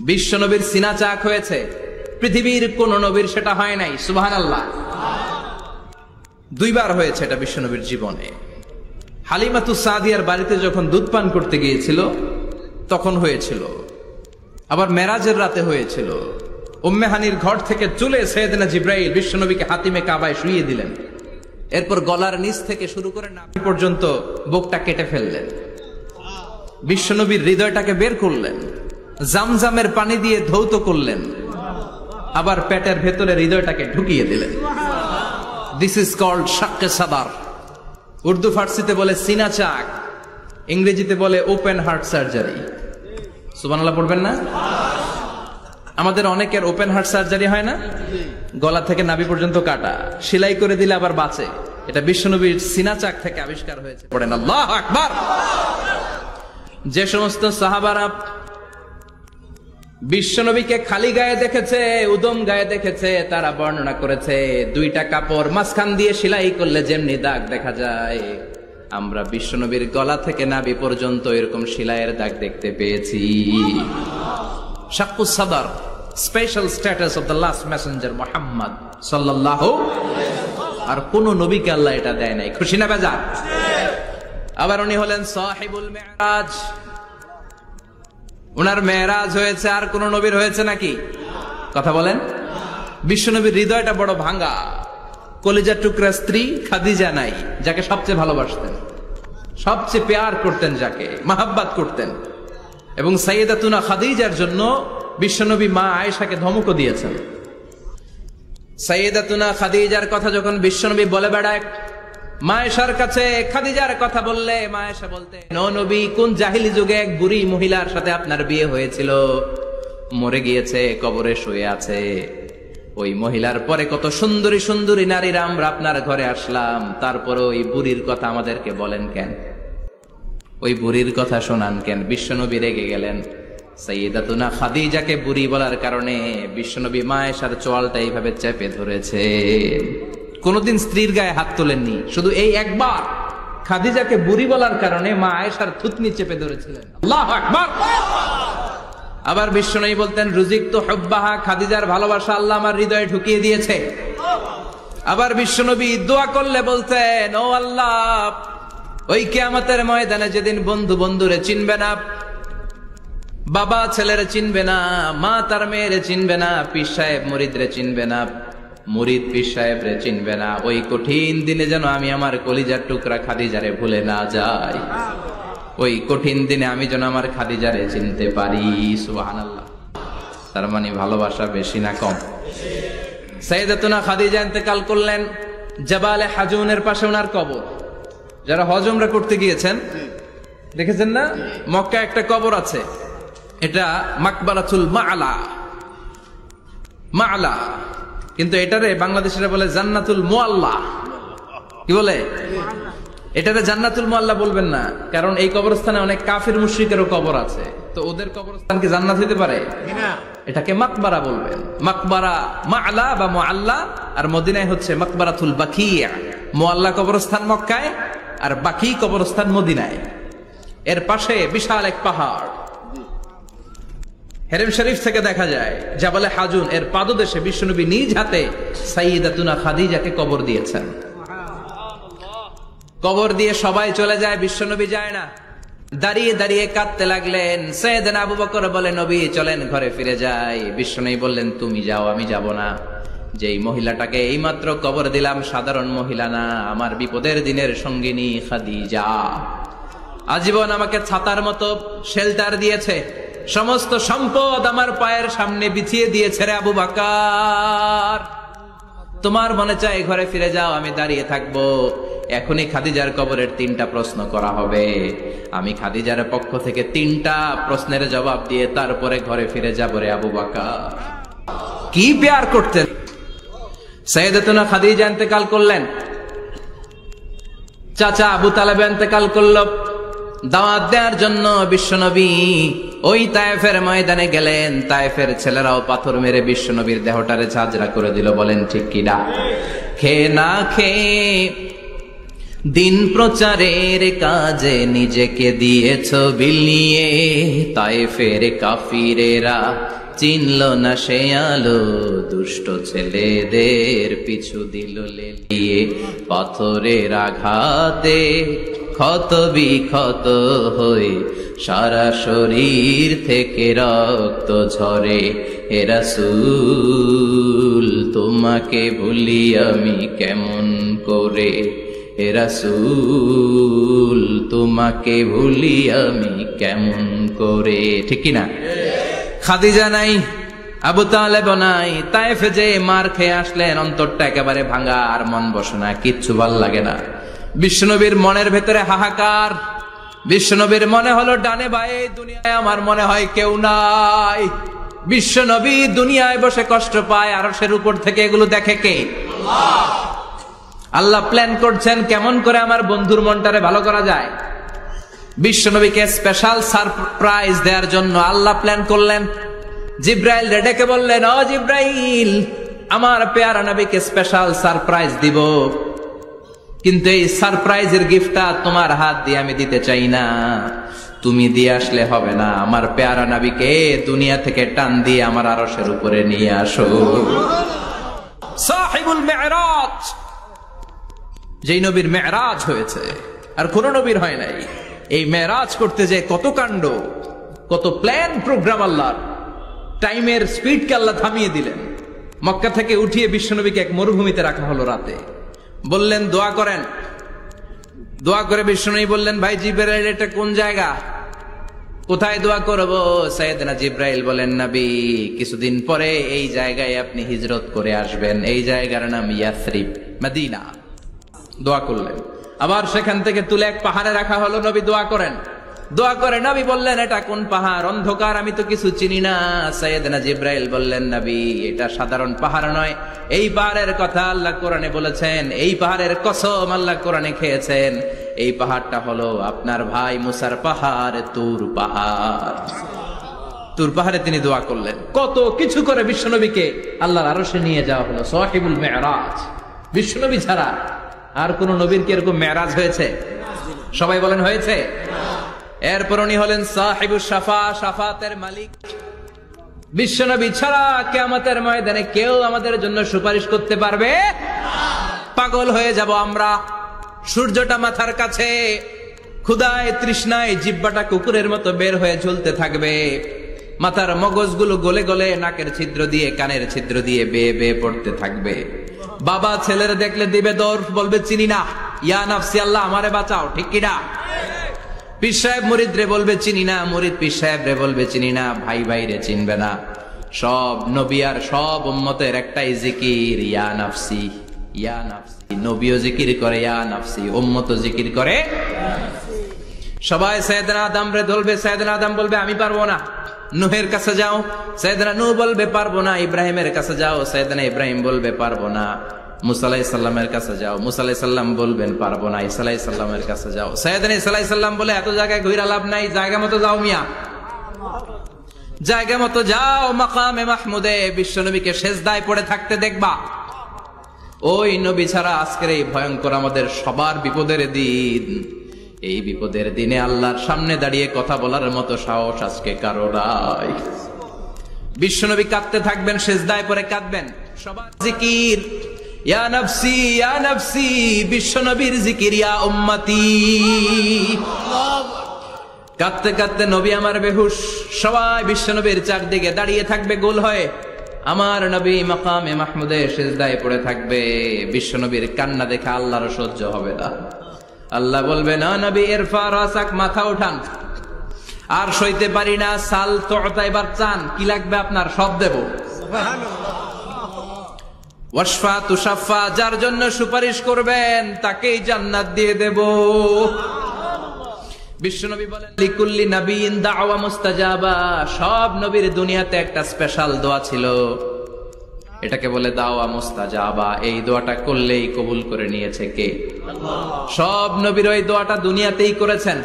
বিশ্ব নবীর সিনা চাক হয়েছে, পৃথিবীর কোন নবীর সেটা হয় নাই। সুবহানাল্লাহ। দুইবার হয়েছে এটা বিশ্ব নবীর জীবনে। হালিমাতু সাদিয়ার বাড়িতে যখন দুধ পান করতে গিয়েছিল তখন হয়েছিল, আবার মেরাজের রাতে হয়েছিল। উম্মে হানির ঘর থেকে চলে সাইয়েদনা জিবরাইল বিশ্ব নবীকে হাতিমে কাবায় শুইয়ে দিলেন। এরপর গলার নিচ থেকে শুরু করে নাভি পর্যন্ত বুকটা কেটে ফেললেন, বিশ্ব নবীর হৃদয়টাকে বের করলেন, জামজামের পানি দিয়ে ধৌত করলেন, আবার পেটের ভেতরে হৃদয়টাকে ঢুকিয়ে দিলেন। দিস ইজ কল্ড শাক্কে সাদার। উর্দু ফার্সিতে বলে সিনা চাক, ইংরেজিতে বলে ওপেন হার্ট সার্জারি। সুবহানাল্লাহ পড়বেন না? আমাদের অনেকের ওপেন হার্ট সার্জারি হয় না, গলা থেকে নাভি পর্যন্ত কাটা, সেলাই করে দিলে আবার বাঁচে। এটা বিশ্বনবীর সিনা চাক থেকে আবিষ্কার হয়েছে। পড়েন আল্লাহু আকবার। যে সমস্ত সাহাবারা বিশ্বনবীকে খালি গায়ে দেখেছে, উদম গায়ে দেখেছে, তারা বর্ণনা করেছে দুইটা কাপড় মাঝখান দিয়ে সেলাই করলে যেমনি দাগ দেখা যায়, আমরা বিশ্বনবীর গলা থেকে নাভি পর্যন্ত এরকম সেলাইয়ের দাগ দেখতে পেয়েছি। শাক্কুস সাদার, special status of the last Messenger Muhammad সাল্লাল্লাহু। আর কোন নবীকে আল্লাহ এটা দেয় নাই। খুশি না বেজার? আবার উনি হলেন সাহিবুল মেরাজ। উনার মেরাজ হয়েছে, আর কোন নবীর হয়েছে নাকি? কথা বলেন। বিশ্বনবীর হৃদয়টা বড় ভাঙ্গা, কলিজার টুকরা স্ত্রী খাদিজা নাই, যাকে সবচেয়ে ভালোবাসতেন, সবচেয়ে প্যার করতেন, যাকে মাহাব্বাত করতেন। এবং সাইয়েদাতুনা খাদিজার জন্য বিশ্বনবী মা আয়েশাকে ধমকও দিয়েছেন। সাইয়েদাতুনা খাদিজার কথা যখন বিশ্বনবী বলে বেড়ায় মা আয়েশার কাছে, খাদিজার কথা বললে মা আয়েশা বলতে, নো নবী, কোন জাহিলি যুগে এক বুড়ি মহিলার সাথে আপনার বিয়ে হয়েছিল, মরে গিয়েছে, কবরে শুয়ে আছে। ওই মহিলার পরে কত সুন্দরী সুন্দরী নারীরা আমরা আপনার ঘরে আসলাম, তারপরে ওই বুড়ির কথা আমাদেরকে বলেন কেন? ওই বুড়ির কথা শোনান কেন? বিশ্বনবী রেগে গেলেন। সাইয়েদাতুনা খাদিজাকে বুড়ি বলার কারণে বিশ্বনবী মা আয়েশার চোয়ালটা এইভাবে চেপে ধরেছে। কোনদিন স্ত্রীর গায়ে হাত তোলেননি, শুধু এই একবার খাদিজাকে বুড়ি বলার কারণে মা আয়েশার থুতনি চেপে ধরেছিলেন। আল্লাহু আকবার। আবার বিশ্বনবী বলতেন, রুজিকতু হুব্বাহা, খাদিজার ভালোবাসা আল্লাহ আমার হৃদয়ে ঢুকিয়ে দিয়েছে। আবার বিশ্বনবী দোয়া করলে বলতেন, ও আল্লাহ, ওই কিয়ামতের ময়দানে যেদিন বন্ধু বন্ধুরে চিনবে না, বাবা ছেলেরে চিনবে না, মা তার মেয়েরে চিনবে না, পীর সাহেব মুরিদরে চিনবে না, মুরিদ পীর সাহেবরে চিনবে না, ওই কঠিন দিনে যেন আমি আমার কলিজার টুকরা খাদিজারে ভুলে না যাই। ওই কঠিন দিনে আমি যেন আমার খাদিজারে চিনতে পারি। সুবহানাল্লাহ। তার মানে ভালোবাসা বেশি না কম? সাইয়েদাতুনা খাদিজা ইন্তেকাল করলেন, জাবালে হাজুনের পাশে ওনার কবর। যারা হজ উমরা করতে গিয়েছেন দেখেছেন না, মক্কা একটা কবর আছে, এটা মাকবারাতুল মা'লা। মা'লা, কিন্তু এটারে বাংলাদেশিরা বলে জান্নাতুল মুআল্লা। কি বলে? এটারে জান্নাতুল মুআল্লা বলবেন না, কারণ এই কবরস্থানে অনেক কাফির মুশরিকেরও কবর আছে, তো ওদের কবরস্থান কি জান্নাত হতে পারে? এটাকে মাকবারা বলবেন। মাকবারা মা'লা বা মুআল্লা, আর মদিনায় হচ্ছে মাকবারাতুল বাকিয়া। মুআল্লা কবরস্থান মক্কায়, আর বাকি কবরস্থান মদিনায়। এর পাশে বিশাল এক পাহাড়, হেরেম শরীফ থেকে দেখা যায় জাবালে হাজুন, এর পাদদেশে বিশ্বনবী নিজ হাতে সাইয়েদাতুনা খাদিজাকে কবর দিয়েছেন। কবর দিয়ে সবাই চলে যায়, বিশ্বনবী যায় না। দাঁড়িয়ে দাঁড়িয়ে কাঁদতে লাগলেন। সাইয়েদনা আবু বকর বলে, নবী চলেন ঘরে ফিরে যাই। বিশ্বনবী বললেন, তুমি যাও, আমি যাব না। যেই মহিলাটাকে এইমাত্র কবর দিলাম সাধারণ মহিলা না, আমার বিপদের দিনের সঙ্গিনী খাদিজা। আজীবন আমাকে ছাতার মতো শেল্টার দিয়েছে, সমস্ত সম্পদ আমার পায়ের সামনে বিছিয়ে দিয়েছে রে আবু বকর। তোমার মনে চায় ঘরে ফিরে যাও, আমি দাঁড়িয়ে থাকবো। এখনই খাদিজার কবরের 3টা প্রশ্ন করা হবে। আমি খাদিজার পক্ষ থেকে 3টা প্রশ্নের জবাব দিয়ে তারপরে ঘরে ফিরে যাব রে আবু বকর। কি প্যার করতেন! সাইয়েদাতুনা খাদিজা ইন্তেকাল করলেন, চাচা আবু তালেব ইন্তেকাল করল। দাওয়াত দেওয়ার জন্য বিশ্বনবী ওই তায়েফের ময়দানে গেলেন। তায়েফের ছেলেরাও পাথর মেরে বিশ্বনবীর দেহটারে ঝাঁঝরা করে দিল। বলেন ঠিক কিনা? খেয়ে না খেয়ে দিন প্রচারের কাজে নিজেকে দিয়েছ বিলিয়ে, তায়েফের কাফিরেরা চিনল না সে আলো, দুষ্ট ছেলেদের পিছু দিল লেলিয়ে। পাথরের আঘাতে ক্ষত বিক্ষত হয়ে সারা শরীর থেকে রক্ত ঝরে। হে রাসূল তোমাকে ভুলি আমি কেমন করে, হে রাসূল তোমাকে ভুলি আমি কেমন করে। ঠিক কিনা? খাদিজা নাই, আবু তালেব নাই, তায়েফে যে মার খেয়ে আসলেন, অন্তরটা একেবারে ভাঙা, আর মন বসে না, কিচ্ছু ভাল লাগে না। বিশ্বনবীর মনের ভেতরে হাহাকার। বিশ্বনবীর মনে হলো ডানে বায়ে দুনিয়ায় আমার মনে হয় কেউ নাই। বিশ্বনবী দুনিয়ায় বসে কষ্ট পায়, আরশের উপর থেকে এগুলো দেখে কে? আল্লাহ প্ল্যান করছেন কেমন করে আমার বন্ধুর মনটারে ভালো করা যায়। বিশ্বনবীকে স্পেশাল সারপ্রাইজ দেওয়ার জন্য আল্লাহ প্ল্যান করলেন। জিব্রাইল ডেকে বললেন, ও জিব্রাইল, আমার পেয়ারা নবীকে স্পেশাল সারপ্রাইজ দিব, কিন্তু এই সারপ্রাইজের গিফটটা তোমার হাত দিয়ে আমি দিতে চাই না, তুমি দিয়ে আসলে হবে না। আমার পেয়ারা নবীকে দুনিয়া থেকে টান দিয়ে আমার আরশের উপরে নিয়ে আসো। সাহিবুল মেরাজ, যেই নবীর মেরাজ হয়েছে আর কোন নবীর হয় নাই। এই মেরাজ করতে যে কত কাণ্ড, কত প্ল্যান প্রোগ্রাম আল্লাহর। টাইমের স্পিডকে আল্লাহ থামিয়ে দিলেন। মক্কা থেকে উঠিয়ে বিশ্বনবীকে এক মরুভূমিতে রাখা হলো রাতে। বললেন দোয়া করেন। দোয়া করে বিশ্বনবী বললেন, ভাই জিব্রাইল এটা কোন জায়গা, কোথায় দোয়া করব? সাইয়েদনা জিব্রাইল বলেন, নবী কিছুদিন পরে এই জায়গায় আপনি হিজরত করে আসবেন, এই জায়গার নাম ইয়াসরিব, মদিনা। দোয়া করলেন। আবার সেখান থেকে তুলে এক পাহাড়ে রাখা হলো, নবী দোয়া করেন। দোয়া করে নবী বললেন, এটা কোন পাহাড়? অন্ধকার, আমি তো কিছু চিনি না। সাইয়েদনা জিব্রাইল বললেন, নবী এটা সাধারণ পাহাড় নয়, এই পাহাড়ের কথা আল্লাহ কোরআনে বলেছেন, এই পাহাড়ের কসম আল্লাহ কোরআনে খেয়েছেন। এই পাহাড়টা হলো আপনার ভাই মুসার পাহাড়, তুর পাহাড়। তুর পাহাড়ে তিনি দোয়া করলেন। কত কিছু করে বিশ্বনবীকে আল্লাহর আরশে নিয়ে যাওয়া হলো। সাহিবুল মেরাজ। বিশ্বনবী ছাড়া আর কোন নবীর কি এরকম মেরাজ হয়েছে? সবাই বলেন হয়েছে। এরপর উনি হলেন সাহিবুস শাফা, শাফাতের মালিক। বিশ্বনবী ছাড়া কিয়ামতের ময়দানে কেউ আমাদের জন্য সুপারিশ করতে পারবে? পাগল হয়ে যাব আমরা। সূর্যটা মাথার কাছে, ক্ষুধায় তৃষ্ণায় জিহ্বাটা কুকুরের মতো বের হয়ে ঝুলতে থাকবে। মাথার মগজগুলো গলে গলে নাকের ছিদ্র দিয়ে কানের ছিদ্র দিয়ে বেয়ে বেয়ে পড়তে থাকবে। বাবা ছেলের দেখলে দিবে দৌড়, বলবে চিনি না, ইয়া নাফসি আল্লাহ আমারে বাঁচাও। ঠিক কিনা? পীর সাহেব মুরিদ রে বলবে চিনি না, মুরিদ পীর সাহেব রে বলবে চিনি না, ভাই ভাই রে চিনবে না। সব নবী আর সব উম্মতের একটাই জিকির, ইয়া নাফসি, ইয়া নাফসি। নবীও জিকির করে ইয়া নাফসি, উম্মতও জিকির করে। সবাই সাইয়েদনা আদম রে ধরবে, সাইয়েদনা আদম বলবে আমি পারবো না। নূহের কাছে যাও, সাইয়েদনা নূহ বলবে পারবো না। ইব্রাহিমের কাছে যাও, সাইয়েদনা ইব্রাহিম বলবে পারবো না। মুসা আলাইহিস সালামের কাছে যাও, মুসা আলাইহিস সালাম বলবেন পারবো না। ঈসা আলাইহিস সালামের কাছে যাও, সাইয়েদনা ঈসা আলাইহিস সালাম বলে এত জায়গায় ঘুরে লাভ নাই, জায়গা মতো যাও মিয়া, জায়গা মতো যাও। মাকামে মাহমুদে বিশ্বনবীকে সেজদায় পড়ে থাকতে দেখবা। ওই নবী ছাড়া আজকের এই ভয়ঙ্কর আমাদের সবার বিপদের দিন। এই বিপদের দিনে আল্লাহর সামনে দাঁড়িয়ে কথা বলার মতো সাহস আজকে কারো নাই। বিশ্বনবী কাঁদতে থাকবেন, সেজদায় পড়ে কাঁদবেন। সবার জিকির ইয়া নাফসি, ইয়া নাফসি। বিশ্বনবীর জিকির ইয়া উম্মতি। কাঁদতে কাঁদতে নবী আমার বেহুশ। সবাই বিশ্বনবীর চারদিকে দাঁড়িয়ে থাকবে গোল হয়ে। আমার নবী মাকামে মাহমুদে সেজদায় পড়ে থাকবে। বিশ্বনবীর কান্না দেখে আল্লাহর সহ্য হবে না। আল্লাহ বলবে, না নবী ইরফা রাসাক, মাথা উঠান, আর সইতে পারি না। সাল তুতা, এবার চান, কি লাগবে আপনার সব দেব। ওয়াশফা তুশাফা, যার জন্য সুপারিশ করবেন তাকেই জান্নাত দিয়ে দেব। বিশ্বনবী বলেন, লিকুল্লি নাবিয়িন দাওয়া মুস্তাজাবা। সব নবীর দুনিয়াতে একটা স্পেশাল দোয়া ছিল, এটাকে বলে দাওয়া মুস্তাজাবা। এই দোয়াটা করলেই কবুল করে নিয়েছে কে? সব নবীর ওই দোয়াটা দুনিয়াতেই করেছেন।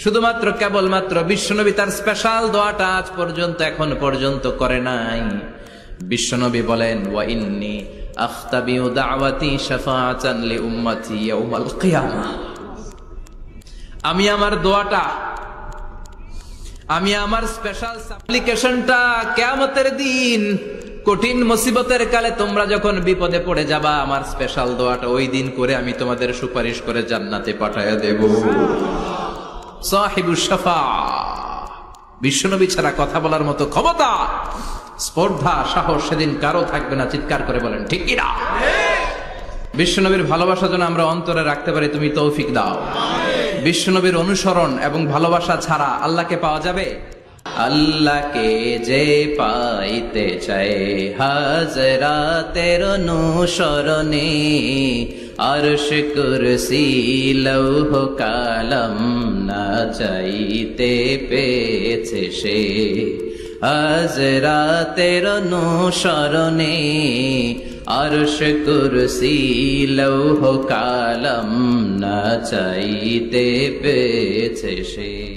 শুধুমাত্র কেবলমাত্র বিশ্বনবী তার স্পেশাল দোয়াটা আজ পর্যন্ত এখন পর্যন্ত করে নাই। বিশ্বনবী বলেন, ওয়া ইন্নী আখতাবিউ দাওয়াতি শাফাআতান লিউম্মতি ইয়াউমাল কিয়ামাহ। আমি আমার দোয়াটা, আমি আমার স্পেশাল সাপ্লিকেশনটা কিয়ামতের দিন কঠিন মুসিবতের কালে তোমরা যখন বিপদে পড়ে যাবা, আমার স্পেশাল দোয়াটা ওই দিন করে আমি তোমাদের সুপারিশ করে জান্নাতে পাঠায়া দেব। সাহিবুশ শাফাআ, বিশ্বনবী ছাড়া কথা বলার মতো ক্ষমতা, স্পর্ধা, সাহস সেদিন কারো থাকবে না। চিৎকার করে বলেন ঠিক কিনা? বিশ্বনবীর ভালোবাসা যেন আমরা অন্তরে রাখতে পারি, তুমি তৌফিক দাও। বিশ্বনবীর অনুসরণ এবং ভালোবাসা ছাড়া আল্লাহকে পাওয়া যাবে? আল্লাহকে যে পাইতে চায় হাজরাতের অনুসরণে, আরশ কুরসি লৌহ কালাম না চাইতে পেয়েছে সে। হাজরাতের অনুসরণে, আরশ কুরসি লৌহ কালাম না চাইতে পেয়েছে সে।